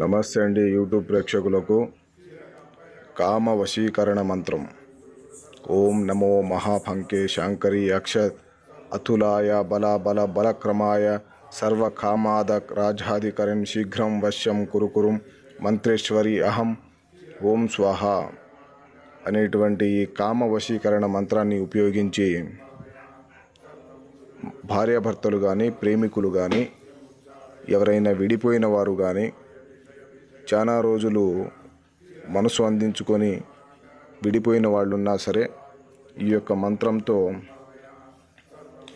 నమస్తే అండి యూట్యూబ్ ప్రేక్షకులకు కామ వశీకరణ మంత్రం. ఓం నమో మహాపంకే శాంకరి అక్ష అతులాయ బల బల బలక్రమాయ సర్వకామాద రాజాధికరం శీఘ్రం వశ్యం కురుకురుం మంత్రేశ్వరి అహం ఓం స్వాహ అనేటువంటి ఈ కామ వశీకరణ మంత్రాన్ని ఉపయోగించి భార్యాభర్తలు కానీ ప్రేమికులు కానీ ఎవరైనా విడిపోయిన వారు కానీ చాలా రోజులు మనసు అందించుకొని విడిపోయిన వాళ్ళు ఉన్నా సరే ఈ యొక్క మంత్రంతో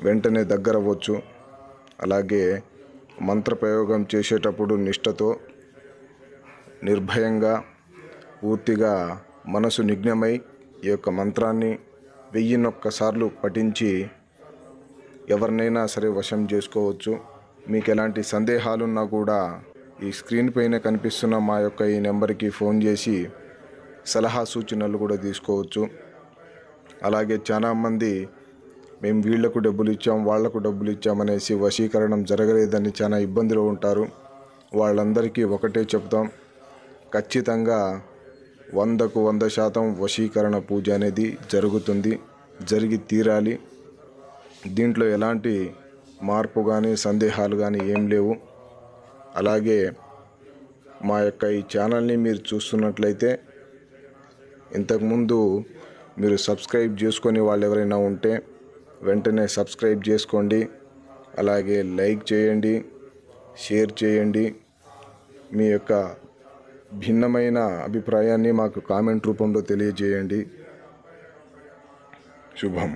వెంటనే దగ్గర అవ్వచ్చు. అలాగే మంత్రప్రయోగం చేసేటప్పుడు నిష్ఠతో నిర్భయంగా పూర్తిగా మనసు నిగ్నమై ఈ యొక్క మంత్రాన్ని 1001 సార్లు పఠించి ఎవరినైనా సరే వశం చేసుకోవచ్చు. మీకు ఎలాంటి సందేహాలున్నా కూడా ఈ స్క్రీన్ పైన కనిపిస్తున్న మా యొక్క ఈ నెంబర్కి ఫోన్ చేసి సలహా సూచనలు కూడా తీసుకోవచ్చు. అలాగే చాలామంది మేము వీళ్లకు డబ్బులు ఇచ్చాం వాళ్లకు డబ్బులు ఇచ్చామనేసి వశీకరణం జరగలేదని చాలా ఇబ్బందులు ఉంటారు. వాళ్ళందరికీ ఒకటే చెప్తాం, ఖచ్చితంగా 100కు 100% వశీకరణ పూజ అనేది జరుగుతుంది, జరిగి తీరాలి. దీంట్లో ఎలాంటి మార్పు కానీ సందేహాలు కానీ ఏం లేవు. అలాగే మా యొక్క ఈ ఛానల్ని మీరు చూస్తున్నట్లయితే ఇంతకుముందు మీరు సబ్స్క్రైబ్ చేసుకొని వాళ్ళు ఎవరైనా ఉంటే వెంటనే సబ్స్క్రైబ్ చేసుకోండి. అలాగే లైక్ చేయండి, షేర్ చేయండి. మీ యొక్క భిన్నమైన అభిప్రాయాన్ని మాకు కామెంట్ రూపంలో తెలియజేయండి. శుభం.